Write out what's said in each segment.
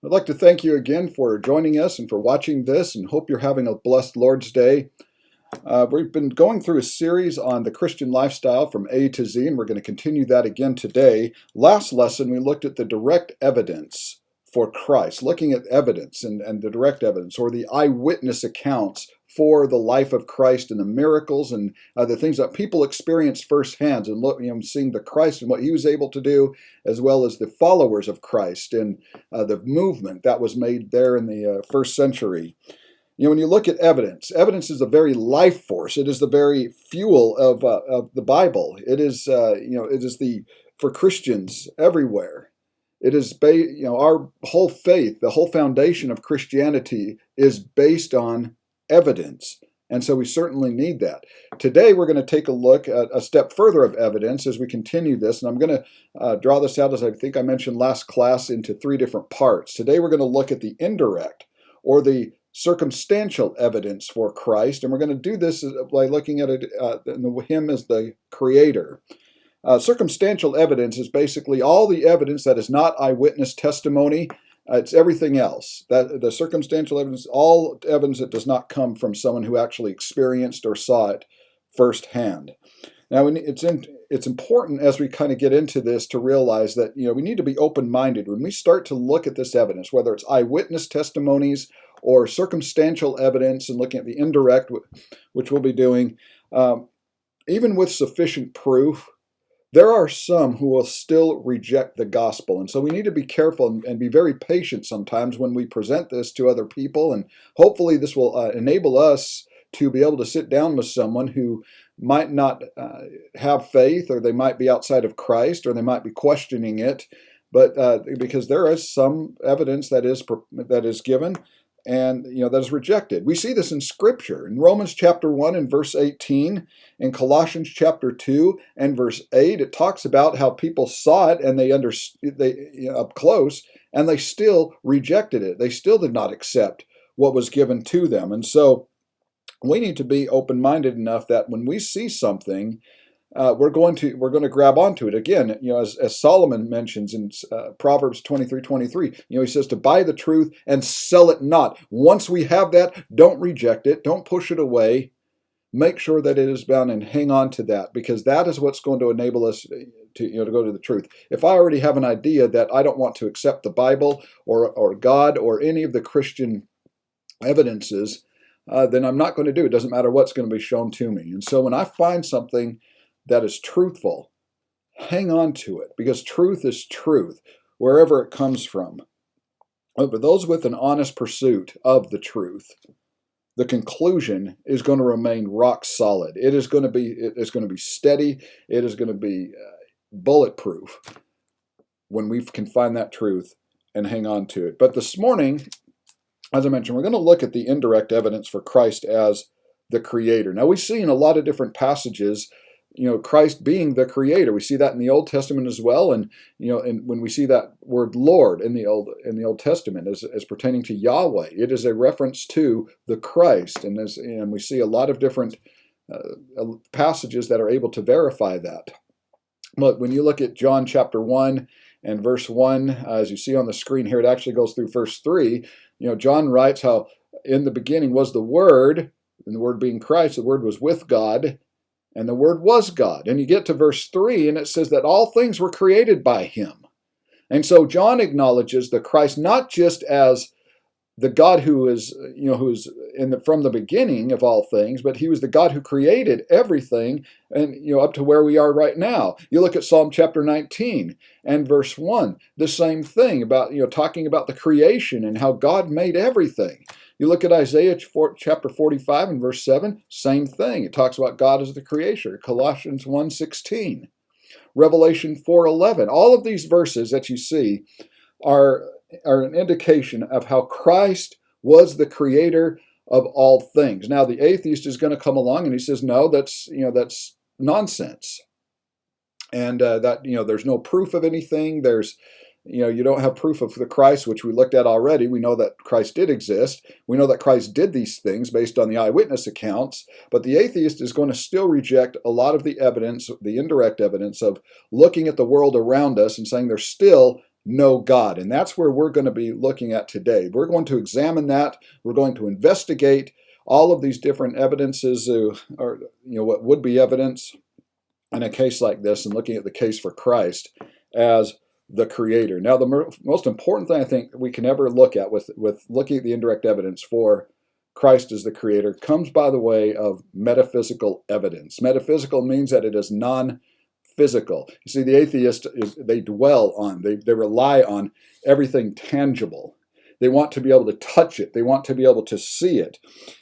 I'd like to thank you again for joining us and for watching this, and hope you're having a blessed Lord's Day. We've been going through a series on the Christian lifestyle from A to Z, and we're going to continue that again today. Last lesson, we looked at the direct evidence for Christ, looking at evidence and the direct evidence, or the eyewitness accounts for the life of Christ and the miracles and the things that people experienced firsthand, and seeing the Christ and what he was able to do, as well as the followers of Christ and the movement that was made there in the first century. When you look at evidence, evidence is the very life force. It is the very fuel of the Bible. It is, it is for Christians everywhere. It is, our whole faith, the whole foundation of Christianity is based on evidence. And so we certainly need that. Today, we're going to take a look at a step further of evidence as we continue this. And I'm going to draw this out, as I think I mentioned last class, into three different parts. Today, we're going to look at the indirect, or the circumstantial evidence for Christ. And we're going to do this by looking at him as the creator. Circumstantial evidence is basically all the evidence that is not eyewitness testimony. It's everything else. That the circumstantial evidence, all evidence that does not come from someone who actually experienced or saw it firsthand. Now, it's important as we kind of get into this to realize that we need to be open-minded when we start to look at this evidence, whether it's eyewitness testimonies or circumstantial evidence, and looking at the indirect, which we'll be doing. Even with sufficient proof, there are some who will still reject the gospel. And so we need to be careful and be very patient sometimes when we present this to other people. And hopefully this will enable us to be able to sit down with someone who might not have faith, or they might be outside of Christ, or they might be questioning it. But because there is some evidence that is given, and that is rejected. We see this in Scripture, in Romans chapter 1 and verse 18, in Colossians chapter 2 and verse 8. It talks about how people saw it and they up close, and they still rejected it. They still did not accept what was given to them. And so we need to be open-minded enough that when we see something, we're going to grab onto it. Again, as Solomon mentions in Proverbs 23:23, he says to buy the truth and sell it not. Once we have that, don't reject it, don't push it away. Make sure that it is bound and hang on to that, because that is what's going to enable us to go to the truth. If I already have an idea that I don't want to accept the Bible or God or any of the Christian evidences, then I'm not going to do it. It doesn't matter what's going to be shown to me. And so when I find something that is truthful, hang on to it, because truth is truth wherever it comes from. But for those with an honest pursuit of the truth, the conclusion is going to remain rock solid. It is going to be steady. It is going to be bulletproof when we can find that truth and hang on to it. But this morning, as I mentioned, we're going to look at the indirect evidence for Christ as the creator. Now, we see in a lot of different passages Christ being the creator. We see that in the Old Testament as well, and and when we see that word Lord in the Old Testament as pertaining to Yahweh, it is a reference to the Christ, and we see a lot of different passages that are able to verify that. But when you look at John chapter 1 and verse 1, as you see on the screen here, it actually goes through verse 3. John writes how in the beginning was the Word, and the Word being Christ. The Word was with God, and the Word was God. And you get to verse 3, and it says that all things were created by him. And so John acknowledges the Christ not just as the God who is, from the beginning of all things, but he was the God who created everything, and up to where we are right now. You look at Psalm chapter 19 and verse 1, the same thing about, talking about the creation and how God made everything. You look at Isaiah chapter 45 and verse 7, same thing. It talks about God as the creator. Colossians 1:16, Revelation 4:11. All of these verses that you see are an indication of how Christ was the creator of all things. Now, the atheist is going to come along and he says, no, that's nonsense. And that there's no proof of anything. There's you don't have proof of the Christ, which we looked at already. We know that Christ did exist. We know that Christ did these things based on the eyewitness accounts. But the atheist is going to still reject a lot of the evidence, the indirect evidence of looking at the world around us and saying there's still know God. And that's where we're going to be looking at today. We're going to examine that. We're going to investigate all of these different evidences, or what would be evidence in a case like this, and looking at the case for Christ as the Creator. Now, the most important thing I think we can ever look at with looking at the indirect evidence for Christ as the Creator comes by the way of metaphysical evidence. Metaphysical means that it is non-physical. You see, the atheist they rely on everything tangible. They want to be able to touch it. They want to be able to see it.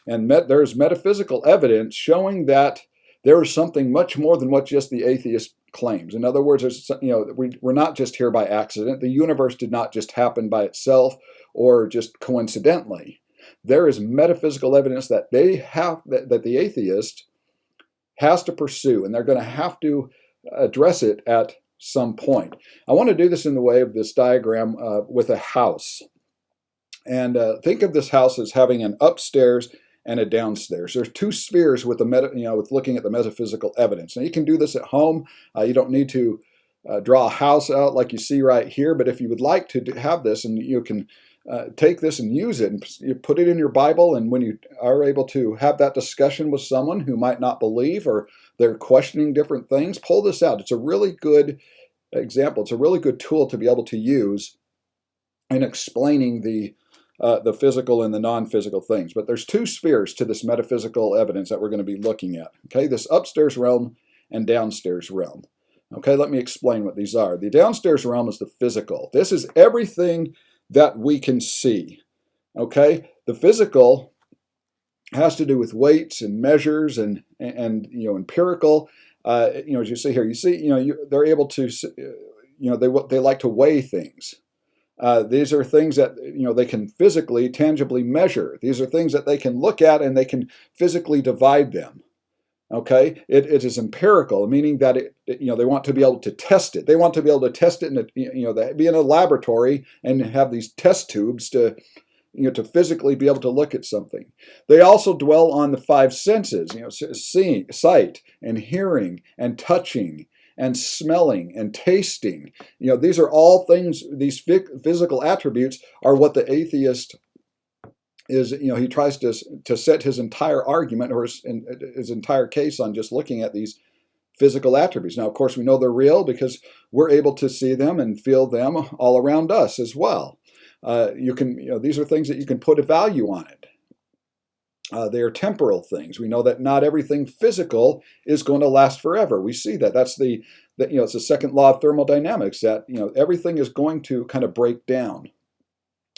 And there's metaphysical evidence showing that there is something much more than what just the atheist claims. In other words, we're not just here by accident. The universe did not just happen by itself or just coincidentally. There is metaphysical evidence that that the atheist has to pursue, and they're going to have to address it at some point. I want to do this in the way of this diagram with a house. And think of this house as having an upstairs and a downstairs. There's two spheres with with looking at the metaphysical evidence. Now you can do this at home. You don't need to draw a house out like you see right here. But if you would like to have this, and you can take this and use it, and you put it in your Bible, and when you are able to have that discussion with someone who might not believe or they're questioning different things, pull this out. It's a really good example. It's a really good tool to be able to use in explaining the physical and the non-physical things. But there's two spheres to this metaphysical evidence that we're going to be looking at. Okay, this upstairs realm and downstairs realm. Okay, let me explain what these are. The downstairs realm is the physical. This is everything that we can see. Okay, the physical has to do with weights and measures and empirical. As you see here, they're able to, they like to weigh things. These are things that they can physically, tangibly measure. These are things that they can look at and they can physically divide them. Okay, it is empirical, meaning that they want to be able to test it. They want to be able to test it, they be in a laboratory and have these test tubes to physically be able to look at something. They also dwell on the five senses, seeing, sight, and hearing, and touching, and smelling and tasting. These are all things, these physical attributes are what the atheist is, he tries to set his entire argument or his entire case on just looking at these physical attributes. Now, of course, we know they're real because we're able to see them and feel them all around us as well. These are things that you can put a value on it. They are temporal things. We know that not everything physical is going to last forever. We see that. It's the second law of thermodynamics, that everything is going to kind of break down.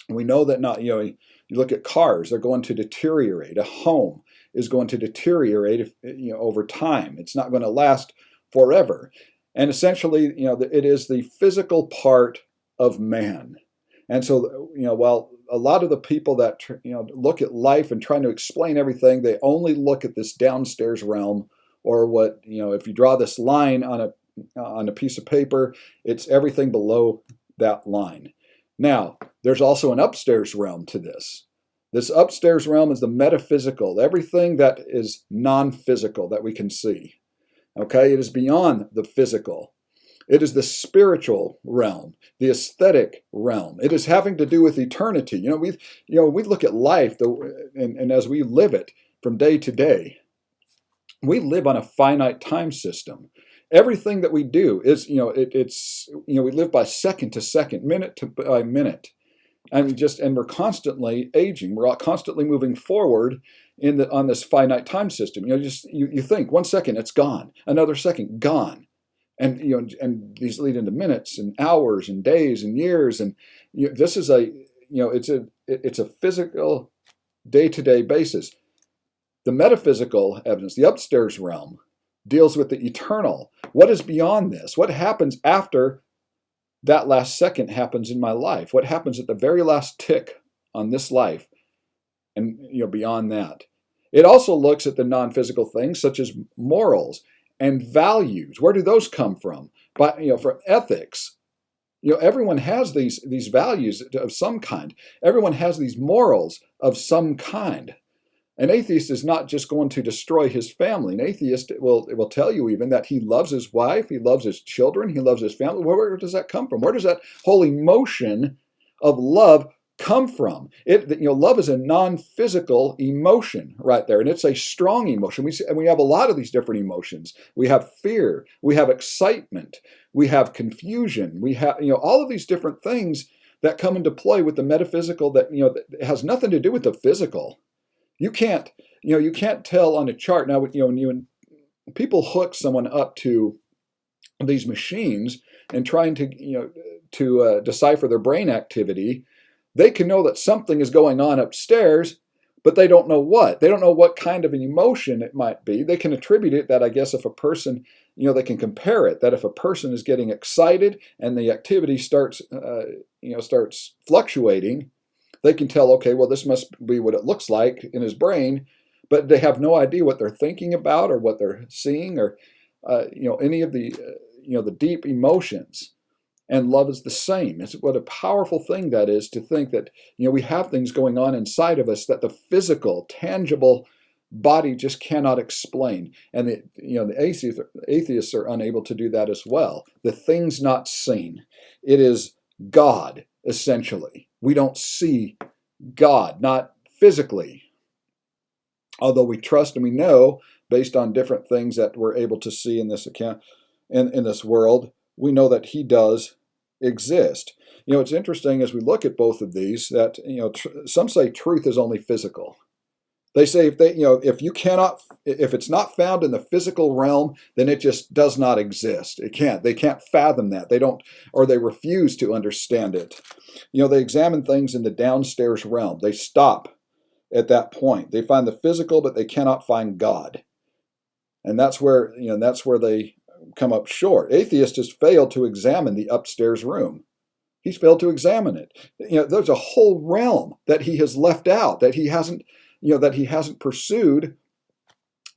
We know that you look at cars, they're going to deteriorate. A home is going to deteriorate over time. It's not going to last forever. And essentially, it is the physical part of man. And so, while a lot of the people that look at life and trying to explain everything, they only look at this downstairs realm, or what if you draw this line on a piece of paper, it's everything below that line. Now, there's also an upstairs realm to this. This upstairs realm is the metaphysical, everything that is non-physical that we can see. Okay, it is beyond the physical. It is the spiritual realm, the aesthetic realm. It is having to do with eternity. We look at life, and as we live it from day to day, we live on a finite time system. Everything that we do is, we live by second to second, minute by minute, and we're constantly aging. We're constantly moving forward on this finite time system. You think 1 second it's gone, another second gone. And these lead into minutes and hours and days and years, and this is it's a physical day-to-day basis. The metaphysical evidence, the upstairs realm, deals with the eternal. What is beyond this? What happens after that last second happens in my life? What happens at the very last tick on this life, and beyond that? It also looks at the non-physical things such as morals and values. Where do those come from? But from ethics. Everyone has these values of some kind. Everyone has these morals of some kind. An atheist is not just going to destroy his family. An atheist will tell you even that he loves his wife, he loves his children, he loves his family. Where does that come from? Where does that whole emotion of love come from? Love is a non-physical emotion right there, and it's a strong emotion. We have a lot of these different emotions. We have fear, we have excitement, we have confusion, we have all of these different things that come into play with the metaphysical that has nothing to do with the physical. You can't tell on a chart now. When people hook someone up to these machines and trying to decipher their brain activity, they can know that something is going on upstairs, but they don't know what. They don't know what kind of an emotion it might be. They can attribute it that, I guess, if a person, they can compare it, that if a person is getting excited and the activity starts fluctuating, they can tell, okay, well, this must be what it looks like in his brain, but they have no idea what they're thinking about or what they're seeing or, any of the, the deep emotions. And love is the same. It's what a powerful thing that is, to think that, we have things going on inside of us that the physical, tangible body just cannot explain. And the atheists are unable to do that as well. The things not seen. It is God, essentially. We don't see God, not physically. Although we trust and we know, based on different things that we're able to see in this account, in this world, we know that He does exist. It's interesting as we look at both of these that some say truth is only physical. They say if it's not found in the physical realm, then it just does not exist. They can't fathom that. They don't, or they refuse to understand it. They examine things in the downstairs realm. They stop at that point. They find the physical, but they cannot find God. And that's where they come up short. Atheist has failed to examine the upstairs room. He's failed to examine it. There's a whole realm that he has left out, that he hasn't pursued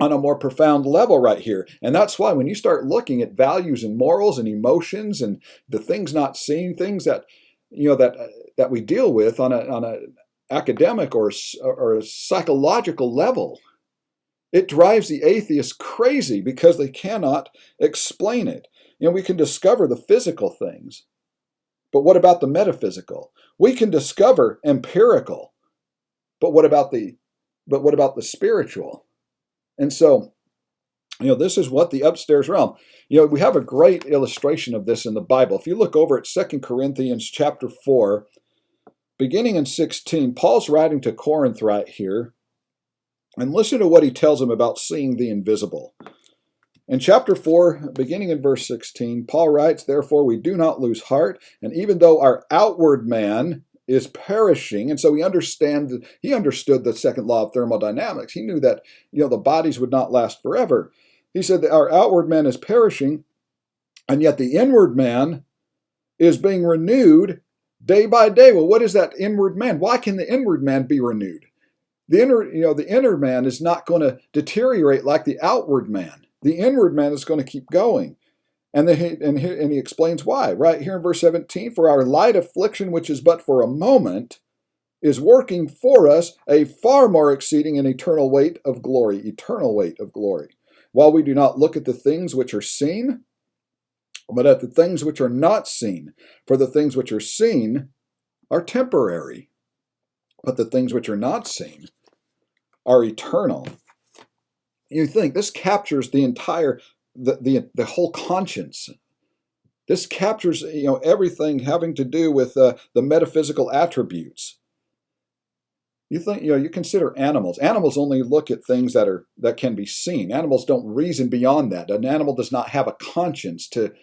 on a more profound level right here. And that's why when you start looking at values and morals and emotions and the things not seen, things that that we deal with on a academic or a psychological level, it drives the atheists crazy because they cannot explain it. We can discover the physical things, but what about the metaphysical? We can discover empirical, but what about the spiritual? And so, this is what the upstairs realm. We have a great illustration of this in the Bible. If you look over at 2 Corinthians chapter 4, beginning in 16, Paul's writing to Corinth right here. And listen to what he tells them about seeing the invisible. In chapter 4, beginning in verse 16, Paul writes, "Therefore we do not lose heart, and even though our outward man is perishing," and so he understood the second law of thermodynamics. He knew that the bodies would not last forever. He said that our outward man is perishing, and yet the inward man is being renewed day by day. Well, what is that inward man? Why can the inward man be renewed? The inner man is not going to deteriorate like the outward man. The inward man is going to keep going. And he explains why. Right here in verse 17, "For our light affliction, which is but for a moment, is working for us a far more exceeding and eternal weight of glory." Eternal weight of glory. "While we do not look at the things which are seen, but at the things which are not seen. For the things which are seen are temporary, but the things which are not seen are eternal." You think this captures the entire, the whole conscience. This captures everything having to do with the metaphysical attributes. You think you consider animals. Animals only look at things that can be seen. Animals don't reason beyond that. An animal does not have a conscience to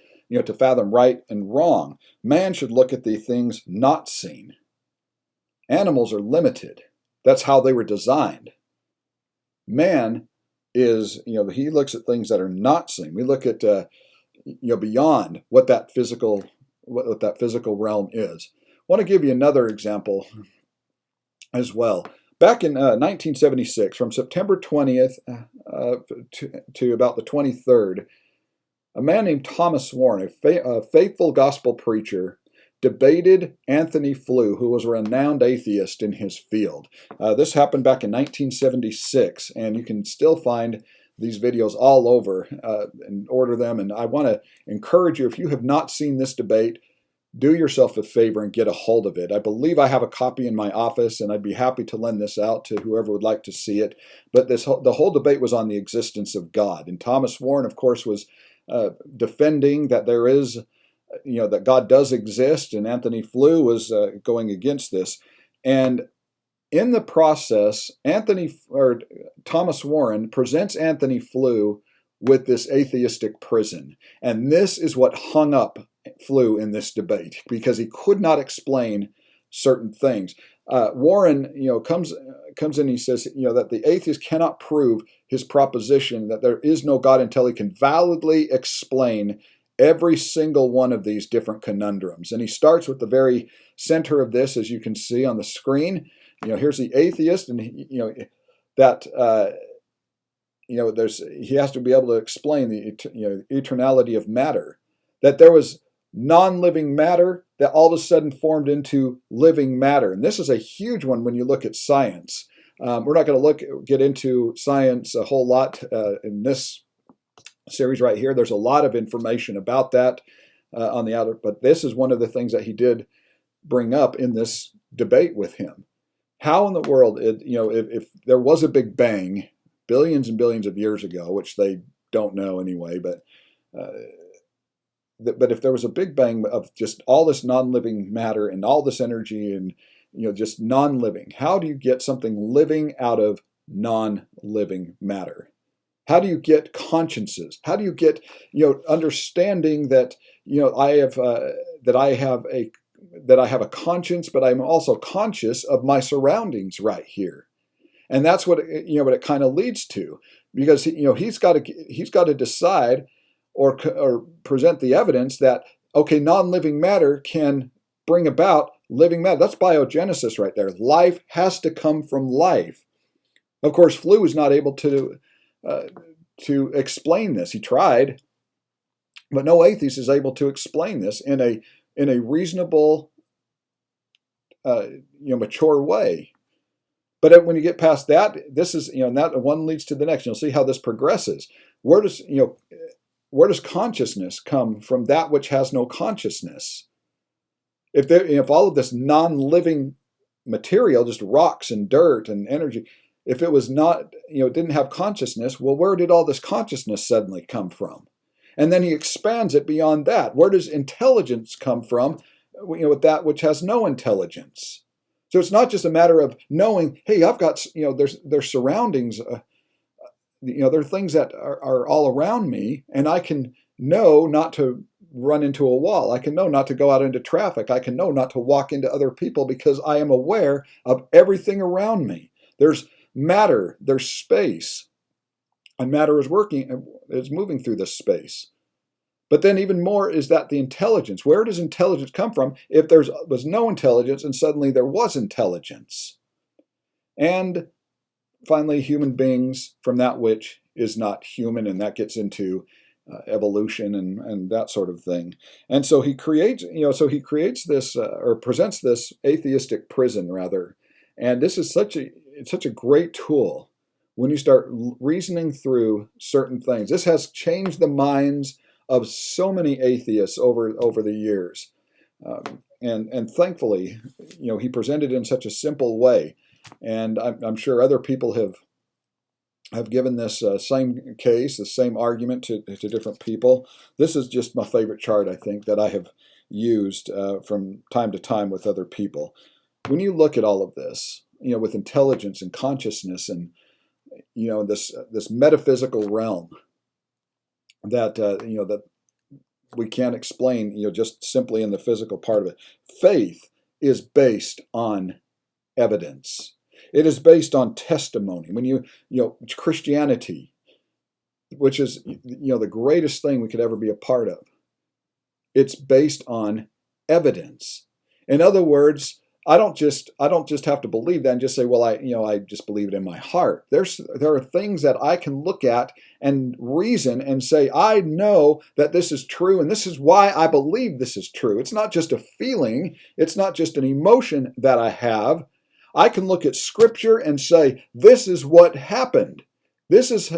fathom right and wrong. Man should look at the things not seen. Animals are limited. That's how they were designed. Man is, he looks at things that are not seen. We look at, beyond what that physical realm is. I want to give you another example as well. Back in 1976, from September 20th to about the 23rd, a man named Thomas Warren, a faithful gospel preacher, debated Anthony Flew, who was a renowned atheist in his field. This happened back in 1976, and you can still find these videos all over and order them. And I want to encourage you, if you have not seen this debate, do yourself a favor and get a hold of it. I believe I have a copy in my office, and I'd be happy to lend this out to whoever would like to see it. But the whole debate was on the existence of God. And Thomas Warren, of course, was defending that there is, that God does exist, and Anthony Flew was going against this. And in the process, Thomas Warren presents Anthony Flew with this atheistic prison. And this is what hung up Flew in this debate, because he could not explain certain things. Warren, comes in and he says, that the atheist cannot prove his proposition that there is no God until he can validly explain every single one of these different conundrums. And he starts with the very center of this, as you can see on the screen. Here's the atheist, and he has to be able to explain the eternality of matter, that there was non-living matter that all of a sudden formed into living matter. And this is a huge one when you look at science. We're not going to get into science a whole lot in this series right here. There's a lot of information about that on the outer, but this is one of the things that he did bring up in this debate with him. How in the world, if there was a Big Bang billions and billions of years ago, which they don't know anyway, but if there was a Big Bang of just all this non-living matter and all this energy and just non-living, how do you get something living out of non-living matter? How do you get consciences? How do you get understanding that I have a conscience, but I'm also conscious of my surroundings right here? And that's what what it kind of leads to, because he's got to decide or present the evidence that, okay, non-living matter can bring about living matter. That's biogenesis right there. Life has to come from life. Of course, Flew was not able to explain this. He tried, but no atheist is able to explain this in a reasonable, mature way. But when you get past that, this is and that one leads to the next. You'll see how this progresses. Where does consciousness come from that which has no consciousness? If all of this non-living material, just rocks and dirt and energy, if it was not, didn't have consciousness, well, where did all this consciousness suddenly come from? And then he expands it beyond that. Where does intelligence come from, with that which has no intelligence? So it's not just a matter of knowing, hey, I've got, there's surroundings, there are things that are all around me, and I can know not to run into a wall. I can know not to go out into traffic. I can know not to walk into other people because I am aware of everything around me. There's matter, there's space, and matter is moving through this space. But then even more is that the intelligence. Where does intelligence come from if there was no intelligence and suddenly there was intelligence? And finally, human beings from that which is not human, and that gets into evolution and that sort of thing. And so he creates, this or presents this atheistic prison rather. And this is such a great tool when you start reasoning through certain things. This has changed the minds of so many atheists over the years. And thankfully, he presented it in such a simple way. And I'm sure other people have given this same case, the same argument to different people. This is just my favorite chart, I think, that I have used from time to time with other people. When you look at all of this, with intelligence and consciousness and this metaphysical realm that that we can't explain, just simply in the physical part of it. Faith is based on evidence. It is based on testimony. When Christianity, which is the greatest thing we could ever be a part of, it's based on evidence. In other words, I don't just have to believe that and just say, well, I just believe it in my heart. There are things that I can look at and reason and say, I know that this is true, and this is why I believe this is true. It's not just a feeling, it's not just an emotion that I have. I can look at Scripture and say, this is what happened. This is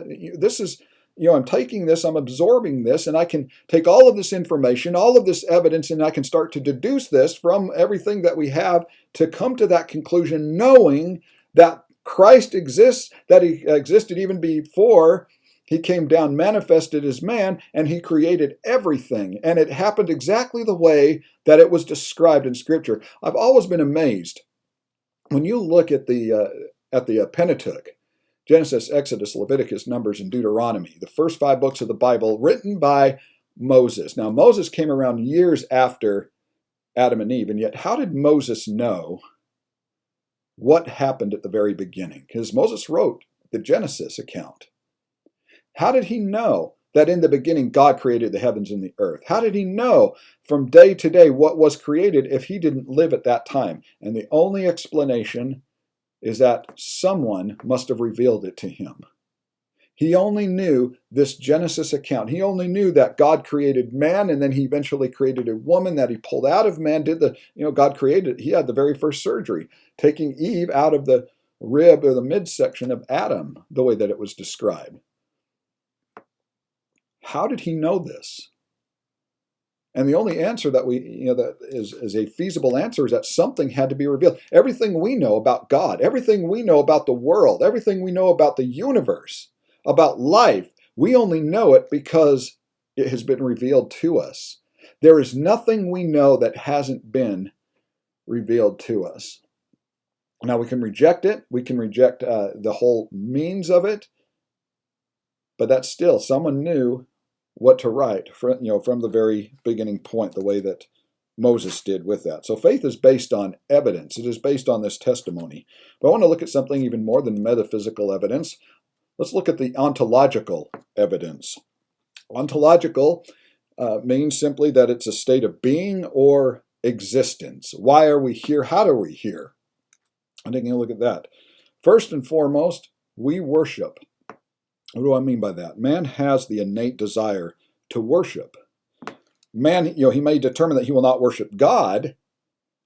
I'm taking this, I'm absorbing this, and I can take all of this information, all of this evidence, and I can start to deduce this from everything that we have to come to that conclusion, knowing that Christ exists, that he existed even before he came down, manifested as man, and he created everything. And it happened exactly the way that it was described in Scripture. I've always been amazed when you look at the Pentateuch. Genesis, Exodus, Leviticus, Numbers, and Deuteronomy, the first 5 books of the Bible written by Moses. Now, Moses came around years after Adam and Eve, and yet how did Moses know what happened at the very beginning? Because Moses wrote the Genesis account. How did he know that in the beginning God created the heavens and the earth? How did he know from day to day what was created if he didn't live at that time? And the only explanation is that someone must have revealed it to him. He only knew this Genesis account. He only knew that God created man, and then he eventually created a woman that he pulled out of man. God created, he had the very first surgery, taking Eve out of the rib or the midsection of Adam, the way that it was described. How did he know this? And the only answer that that is a feasible answer is that something had to be revealed. Everything we know about God, everything we know about the world, everything we know about the universe, about life, we only know it because it has been revealed to us. There is nothing we know that hasn't been revealed to us. Now we can reject it. We can reject the whole means of it. But that's still, someone knew what to write from the very beginning point, the way that Moses did with that. So faith is based on evidence. It is based on this testimony. But I want to look at something even more than metaphysical evidence. Let's look at the ontological evidence. Ontological means simply that it's a state of being or existence. Why are we here? How are we here? I'm taking a look at that. First and foremost, we worship. What do I mean by that? Man has the innate desire to worship. Man, he may determine that he will not worship God,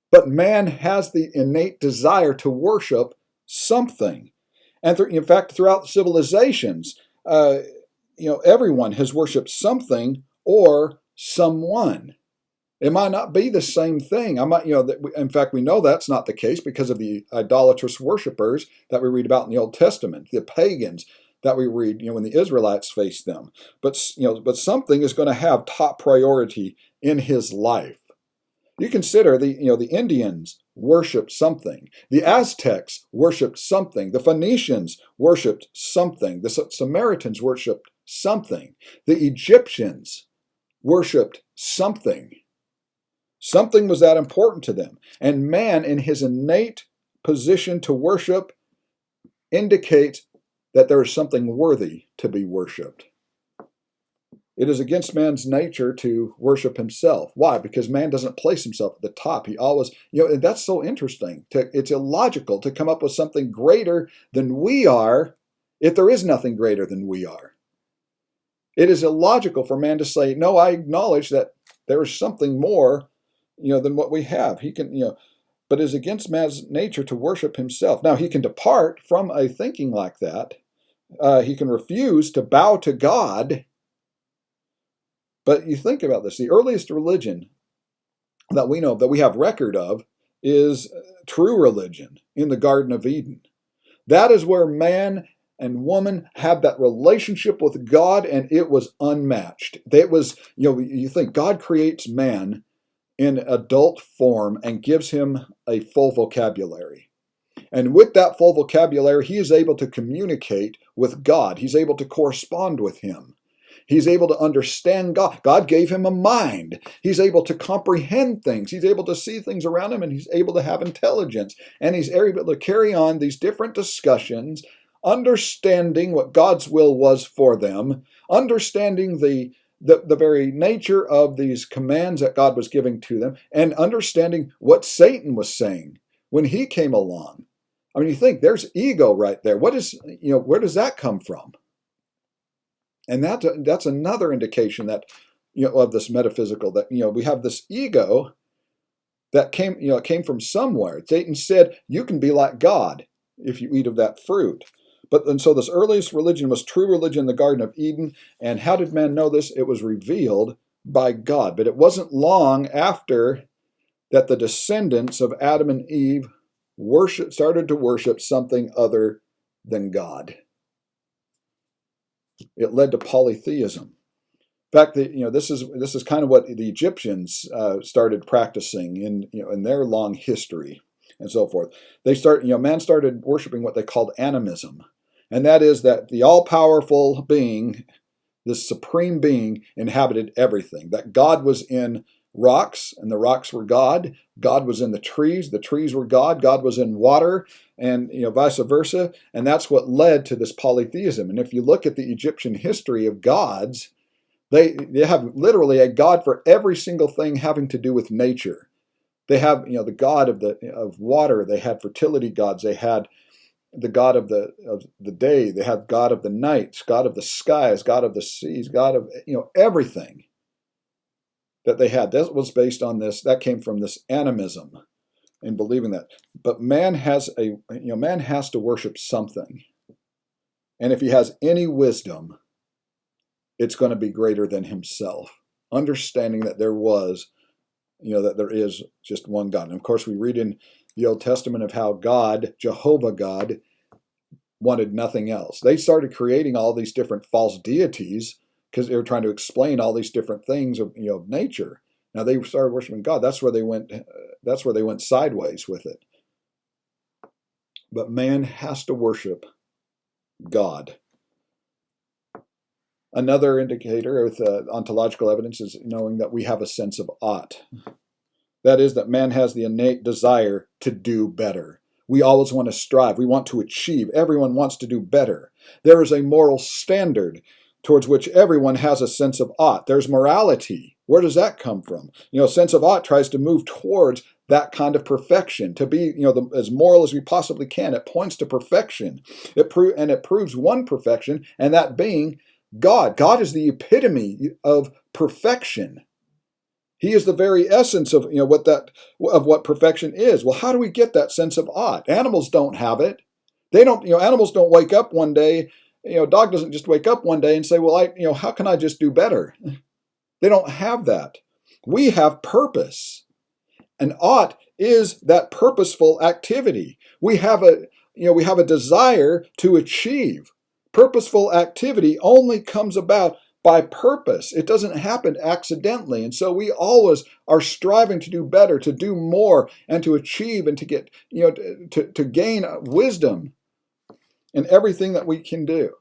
but man has the innate desire to worship something. And in fact, throughout civilizations, everyone has worshipped something or someone. It might not be the same thing. In fact, we know that's not the case because of the idolatrous worshipers that we read about in the Old Testament, the pagans that we read, when the Israelites faced them. But something is going to have top priority in his life. You consider the Indians worshipped something. The Aztecs worshipped something. The Phoenicians worshipped something. The Samaritans worshipped something. The Egyptians worshipped something. Something was that important to them. And man, in his innate position to worship, indicates that there is something worthy to be worshipped. It is against man's nature to worship himself. Why? Because man doesn't place himself at the top. He always, and that's so interesting. It's illogical to come up with something greater than we are if there is nothing greater than we are. It is illogical for man to say, no, I acknowledge that there is something more, than what we have. He can, but it is against man's nature to worship himself. Now, he can depart from a thinking like that. He can refuse to bow to God. But you think about this. The earliest religion that we know, that we have record of, is true religion in the Garden of Eden. That is where man and woman had that relationship with God, and it was unmatched. It was, you think God creates man in adult form and gives him a full vocabulary. And with that full vocabulary, he is able to communicate with God. He's able to correspond with him. He's able to understand God. God gave him a mind. He's able to comprehend things. He's able to see things around him, and he's able to have intelligence. And he's able to carry on these different discussions, understanding what God's will was for them, understanding the very nature of these commands that God was giving to them, and understanding what Satan was saying. when he came along. I mean, you think there's ego right there. What is, where does that come from? And that's another indication that, of this metaphysical, that, we have this ego that came from somewhere. Satan said, you can be like God if you eat of that fruit. And so this earliest religion was true religion in the Garden of Eden. And how did man know this? It was revealed by God. But it wasn't long after that the descendants of Adam and Eve started to worship something other than God. It led to polytheism. In fact, this is kind of what the Egyptians started practicing in their long history and so forth. Man started worshiping what they called animism, and that is that the all-powerful being, this supreme being, inhabited everything. That God was in rocks, and the rocks were God. God was in the trees were God. God was in water, and vice versa. And that's what led to this polytheism. And if you look at the Egyptian history of gods, they have literally a god for every single thing having to do with nature. They have the god of water. They had fertility gods. They had the god of the day. They had god of the nights, god of the skies, god of the seas, god of everything that they had. That was based on this. That came from this animism and believing that. But man has to worship something, and if he has any wisdom, it's going to be greater than himself. Understanding that that there is just one God. And of course, we read in the Old Testament of how God, Jehovah God, wanted nothing else. They started creating all these different false deities because they were trying to explain all these different things of nature. Now they started worshiping God. That's where they went. That's where they went sideways with it. But man has to worship God. Another indicator with ontological evidence is knowing that we have a sense of ought. That is, that man has the innate desire to do better. We always want to strive. We want to achieve. Everyone wants to do better. There is a moral standard towards which everyone has a sense of ought. There's morality. Where does that come from? A sense of ought tries to move towards that kind of perfection, to be as moral as we possibly can. It points to perfection. It proves one perfection, and that being God. God is the epitome of perfection. He is the very essence of what perfection is. Well, how do we get that sense of ought? Animals don't have it. They don't. Animals don't wake up one day. A dog doesn't just wake up one day and say, "Well, how can I just do better?" They don't have that. We have purpose, and ought is that purposeful activity. We have a desire to achieve. Purposeful activity only comes about by purpose. It doesn't happen accidentally. And so we always are striving to do better, to do more, and to achieve and to get, to gain wisdom in everything that we can do.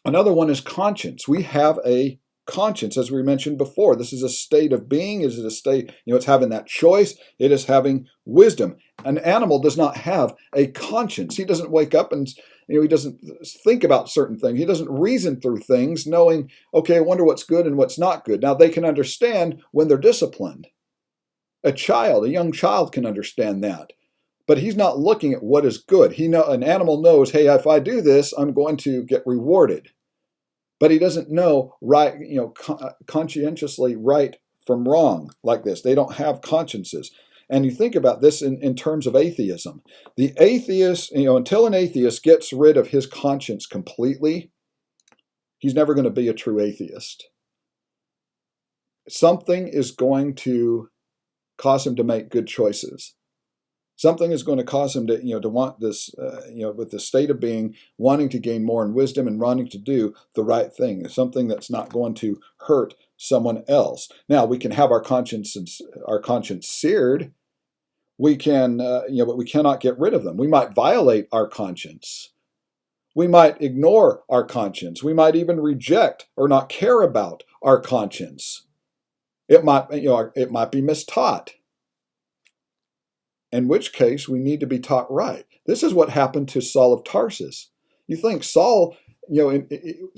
Another one is conscience. We have a conscience, as we mentioned before. This is a state of being. It is a state, it's having that choice. It is having wisdom. An animal does not have a conscience. He doesn't wake up and he doesn't think about certain things. He doesn't reason through things knowing, okay, I wonder what's good and what's not good. Now, they can understand when they're disciplined. A young child can understand that. But he's not looking at what is good. An animal knows, hey, if I do this, I'm going to get rewarded. But he doesn't know conscientiously right from wrong like this. They don't have consciences. And you think about this in terms of atheism. The atheist, until an atheist gets rid of his conscience completely, he's never going to be a true atheist. Something is going to cause him to make good choices. Something is going to cause him to want this, with the state of being, wanting to gain more in wisdom and wanting to do the right thing. Something that's not going to hurt someone else. Now, we can have our conscience seared. We can, but we cannot get rid of them. We might violate our conscience. We might ignore our conscience. We might even reject or not care about our conscience. It might be mistaught. In which case, we need to be taught right. This is what happened to Saul of Tarsus. You think Saul,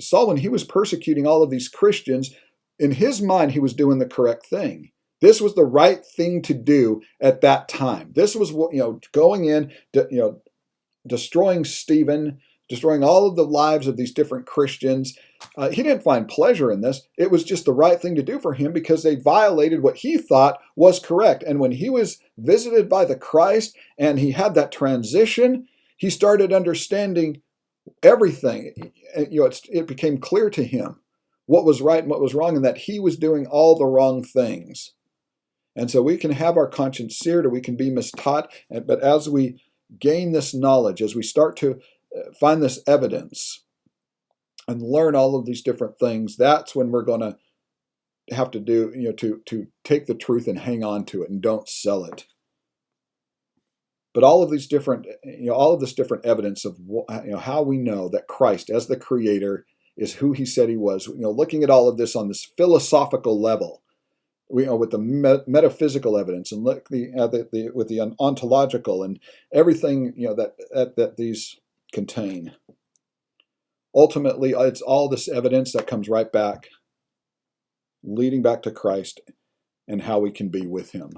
Saul, when he was persecuting all of these Christians, in his mind, he was doing the correct thing. This was the right thing to do at that time. This was what, going in, destroying Stephen, destroying all of the lives of these different Christians. He didn't find pleasure in this. It was just the right thing to do for him because they violated what he thought was correct. And when he was visited by the Christ and he had that transition, he started understanding everything. It became clear to him what was right and what was wrong, and that he was doing all the wrong things. And so we can have our conscience seared, or we can be mistaught. But as we gain this knowledge, as we start to find this evidence and learn all of these different things, that's when we're going to have to do, to take the truth and hang on to it and don't sell it. But all of these different, all of this different evidence of how we know that Christ, as the Creator, is who He said He was. Looking at all of this on this philosophical level, with the metaphysical evidence, and with the ontological and everything that these contain. Ultimately, it's all this evidence that comes right back, leading back to Christ and how we can be with Him.